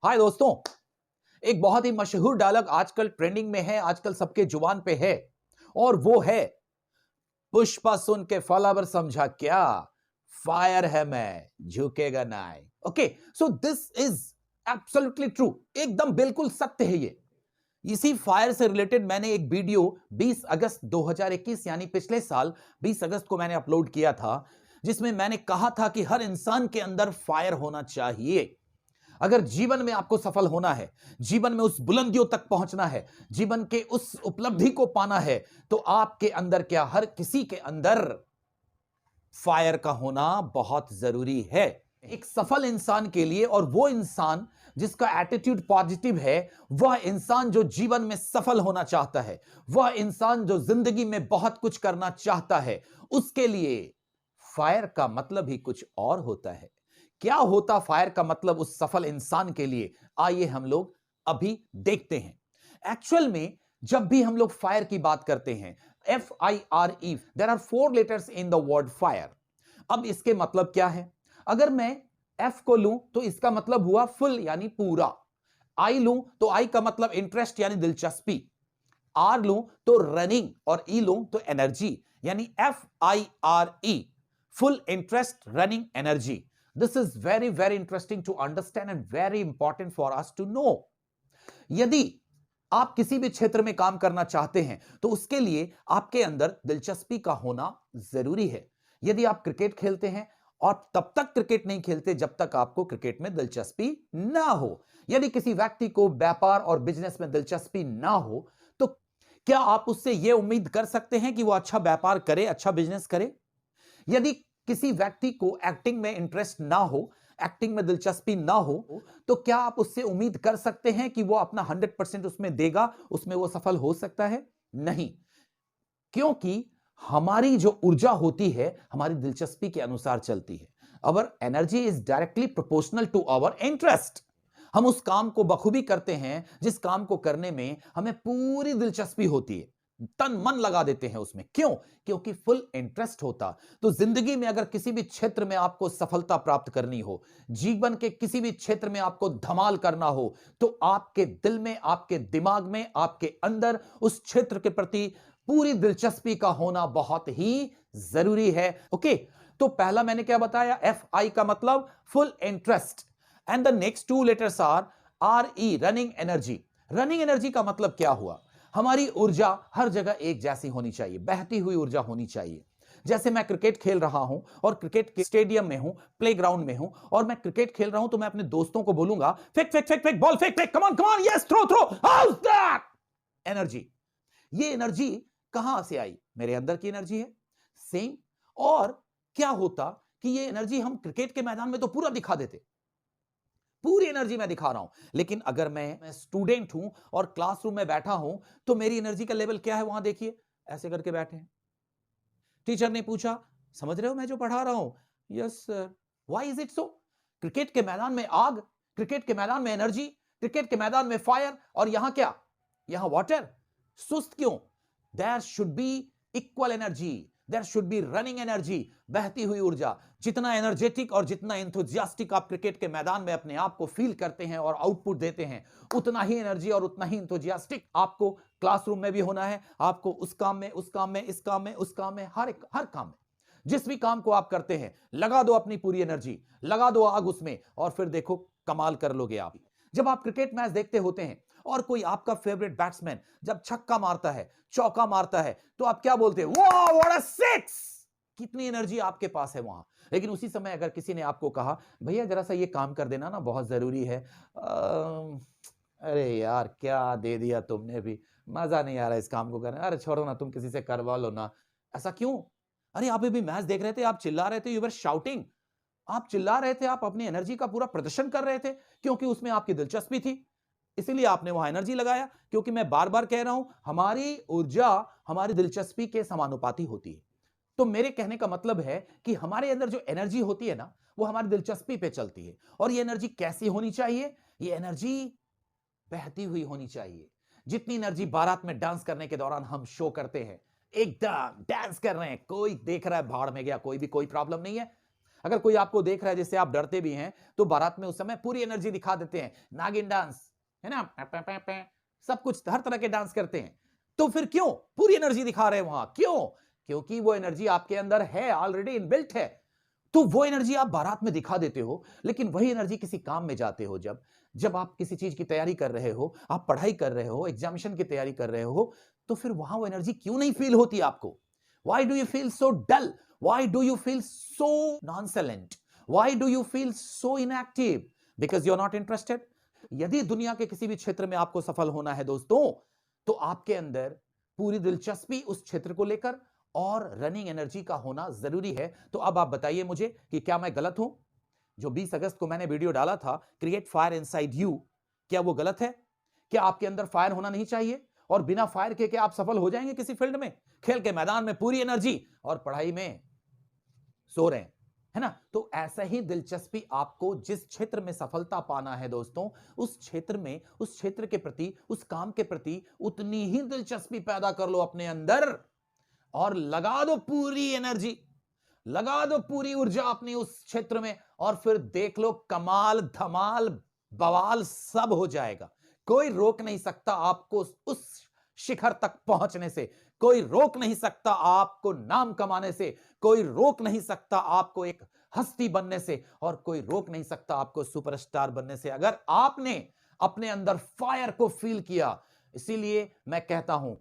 हाय दोस्तों, एक बहुत ही मशहूर डायलॉग आजकल ट्रेंडिंग में है, आजकल सबके जुबान पे है और वो है पुष्पा सुन के फलावर समझा क्या, फायर है मैं झुकेगा नाई। Okay, so this is absolutely true, एकदम बिल्कुल सत्य है ये। इसी फायर से रिलेटेड मैंने एक वीडियो 20 अगस्त 2021 यानी पिछले साल 20 अगस्त को मैंने अपलोड किया था, जिसमें मैंने कहा था कि हर इंसान के अंदर फायर होना चाहिए। अगर जीवन में आपको सफल होना है, जीवन में उस बुलंदियों तक पहुंचना है, जीवन के उस उपलब्धि को पाना है, तो आपके अंदर क्या, हर किसी के अंदर फायर का होना बहुत जरूरी है। एक सफल इंसान के लिए, और वो इंसान जिसका एटीट्यूड पॉजिटिव है, वह इंसान जो जीवन में सफल होना चाहता है, वह इंसान जो जिंदगी में बहुत कुछ करना चाहता है, उसके लिए फायर का मतलब ही कुछ और होता है। क्या होता फायर का मतलब उस सफल इंसान के लिए, आइए हम लोग अभी देखते हैं। एक्चुअल में जब भी हम लोग फायर की बात करते हैं, FIRE, there are 4 letters in the word fire. अब इसके मतलब क्या है? अगर मैं F को लूं तो इसका मतलब हुआ फुल यानी पूरा। I लूं तो I का मतलब इंटरेस्ट यानी दिलचस्पी। R लूं तो रनिंग, और E लूं तो एनर्जी, यानी FIRE, full interest, running, energy. This is very very interesting to understand and very important for us to know. यदि आप किसी भी क्षेत्र में काम करना चाहते हैं तो उसके लिए आपके अंदर दिलचस्पी का होना जरूरी है। यदि आप क्रिकेट खेलते हैं और तब तक क्रिकेट नहीं खेलते जब तक आपको क्रिकेट में दिलचस्पी ना हो, यदि किसी व्यक्ति को व्यापार और बिजनेस में दिलचस्पी ना हो, तो क्या आप उससे यह उम्मीद कर सकते हैं कि वो अच्छा व्यापार करे, अच्छा बिजनेस करे? यदि किसी व्यक्ति को एक्टिंग में इंटरेस्ट ना हो, एक्टिंग में दिलचस्पी ना हो, तो क्या आप उससे उम्मीद कर सकते हैं कि वो अपना 100% उसमें देगा, उसमें वो सफल हो सकता है? नहीं, क्योंकि हमारी जो ऊर्जा होती है हमारी दिलचस्पी के अनुसार चलती है। Our energy is directly proportional to our interest. हम उस काम को बखूबी करते हैं जिस काम को करने में हमें पूरी दिलचस्पी होती है, तन मन लगा देते हैं उसमें। क्यों? क्योंकि फुल इंटरेस्ट होता। तो जिंदगी में अगर किसी भी क्षेत्र में आपको सफलता प्राप्त करनी हो, जीवन के किसी भी क्षेत्र में आपको धमाल करना हो, तो आपके दिल में, आपके दिमाग में, आपके अंदर उस क्षेत्र के प्रति पूरी दिलचस्पी का होना बहुत ही जरूरी है। ओके, तो पहला मैंने क्या बताया? FI का मतलब full interest, and the next 2 letters are RE, running energy. Running energy का मतलब क्या हुआ? हमारी ऊर्जा हर जगह एक जैसी होनी चाहिए, बहती हुई ऊर्जा होनी चाहिए। जैसे मैं क्रिकेट खेल रहा हूं और क्रिकेट के स्टेडियम में हूं, प्लेग्राउंड में हूं, और मैं क्रिकेट खेल रहा हूं, तो मैं अपने दोस्तों को बोलूंगा fake fake fake fake ball, fake fake, come on come on, yes, throw throw, house that. Energy, ये एनर्जी कहां से आई? मेरे अंदर की एनर्जी है। सेम। और क्या होता कि ये एनर्जी हम क्रिकेट के मैदान में तो पूरा दिखा देते, पूरी एनर्जी मैं दिखा रहा हूं, लेकिन अगर मैं स्टूडेंट हूं और क्लासरूम में बैठा हूं, तो मेरी एनर्जी का लेवल क्या है? वहां देखिए, ऐसे करके बैठे हैं। टीचर ने पूछा, समझ रहे हो मैं जो पढ़ा रहा हूं? Yes sir. Why is it so? Cricket के मैदान में आग, क्रिकेट के मैदान में एनर्जी, क्रिकेट के मैदान में फायर, और यहां क्या? यहां वाटर। सुस्त क्यों? There should be equal energy, there should be running energy, बहती हुई ऊर्जा। जितना एनर्जेटिक और जितना इंथुजियास्टिक आप क्रिकेट के मैदान में अपने आप को फील करते हैं और आउटपुट देते हैं, उतना ही एनर्जी और उतना ही इंथुजियास्टिक आपको क्लासरूम में भी होना है। आपको उस काम में, उस काम में, इस काम में, उस काम में, हर काम में, जिस भी काम को आप करते हैं, लगा दो अपनी पूरी एनर्जी, लगा दो आग उसमें, और फिर देखो कमाल कर लोगे आप। जब आप क्रिकेट मैच देखते होते हैं और कोई आपका फेवरेट बैट्समैन जब छक्का मारता है, चौका मारता है, तो आप क्या बोलते हैं? वाह व्हाट अ सिक्स! कितनी एनर्जी आपके पास है वहां। लेकिन उसी समय अगर किसी ने आपको कहा, भैया जरा सा ये काम कर देना ना, बहुत जरूरी है, अरे यार क्या दे दिया तुमने भी, मजा नहीं आ रहा इस काम को करने, अरे छोड़ो ना, तुम किसी से करवा लो ना। ऐसा क्यों? अरे आप अभी मैच देख रहे थे, आप चिल्ला रहे थे, यू वर शाउटिंग, आप चिल्ला रहे थे, आप अपनी एनर्जी का पूरा प्रदर्शन कर रहे थे, क्योंकि उसमें आपकी दिलचस्पी थी, इसीलिए आपने वहां एनर्जी लगाया। क्योंकि मैं बार बार कह रहा हूं, हमारी ऊर्जा हमारी दिलचस्पी के समानुपाती होती है। तो मेरे कहने का मतलब है कि हमारे अंदर जो एनर्जी होती है ना, वो हमारी दिलचस्पी पे चलती है। और ये एनर्जी कैसी होनी चाहिए? ये एनर्जी बहती हुई होनी चाहिए। जितनी एनर्जी बारात में डांस करने के दौरान हम शो करते हैं, एकदम डांस कर रहे हैं, कोई देख रहा है, भाड़ में गया, कोई भी कोई प्रॉब्लम नहीं है। अगर कोई आपको देख रहा है जिससे आप डरते भी हैं, तो बारात में उस समय पूरी एनर्जी दिखा देते हैं, नागिन डांस, है ना, सब कुछ हर तरह के डांस करते हैं। तो फिर क्यों पूरी एनर्जी दिखा रहे हैं वहां? क्यों? क्योंकि वो एनर्जी आपके अंदर है, ऑलरेडी इनबिल्ट है। तो वो एनर्जी आप बारात में दिखा देते हो, लेकिन वही एनर्जी किसी काम में जाते हो, जब जब आप किसी चीज की तैयारी कर रहे हो, आप पढ़ाई कर रहे हो, एग्जामिनेशन की तैयारी कर रहे हो, तो फिर वहां वो एनर्जी क्यों नहीं फील होती आपको? Why do you feel so dull? Why do you feel so nonchalant? Why do you feel so inactive? Because you're not interested. यदि दुनिया के किसी भी क्षेत्र में आपको सफल होना है दोस्तों, तो आपके अंदर पूरी दिलचस्पी उस क्षेत्र को लेकर और रनिंग एनर्जी का होना जरूरी है। तो अब आप बताइए मुझे कि क्या मैं गलत हूं? जो 20 अगस्त को मैंने वीडियो डाला था, क्रिएट फायर इनसाइड यू, क्या वो गलत है? क्या आपके अंदर फायर होना नहीं चाहिए? और बिना फायर के क्या आप सफल हो जाएंगे किसी फील्ड में? खेल के मैदान में पूरी एनर्जी और पढ़ाई में सो रहे हैं, है ना? तो ऐसा ही दिलचस्पी आपको जिस क्षेत्र में सफलता पाना है दोस्तों, उस क्षेत्र में, उस क्षेत्र के प्रति, उस काम के प्रति उतनी ही दिलचस्पी पैदा कर लो अपने अंदर और लगा दो पूरी एनर्जी, लगा दो पूरी ऊर्जा अपनी उस क्षेत्र में, और फिर देख लो कमाल, धमाल, बवाल सब हो जाएगा। कोई रोक नहीं सकता आपको उस शिखर तक पहुंचने से, कोई रोक नहीं सकता आपको नाम कमाने से, कोई रोक नहीं सकता आपको एक हस्ती बनने से, और कोई रोक नहीं सकता आपको सुपरस्टार बनने से, अगर आपने अपने अंदर फायर को फील किया। इसीलिए मैं कहता हूं,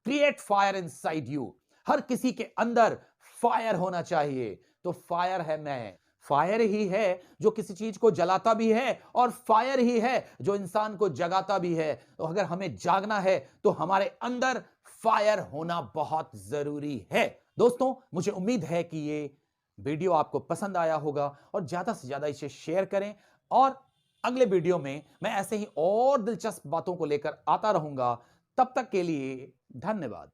क्रिएट फायर इनसाइड यू। हर किसी के अंदर फायर होना चाहिए। तो फायर है मैं, फायर ही है जो किसी चीज को जलाता भी है, और फायर ही है जो इंसान को जगाता भी है। तो अगर हमें जागना है तो हमारे अंदर फायर होना बहुत जरूरी है। दोस्तों, मुझे उम्मीद है कि ये वीडियो आपको पसंद आया होगा, और ज्यादा से ज्यादा इसे शेयर करें, और अगले वीडियो में मैं ऐसे ही और दिलचस्प बातों को लेकर आता रहूंगा। तब तक के लिए धन्यवाद।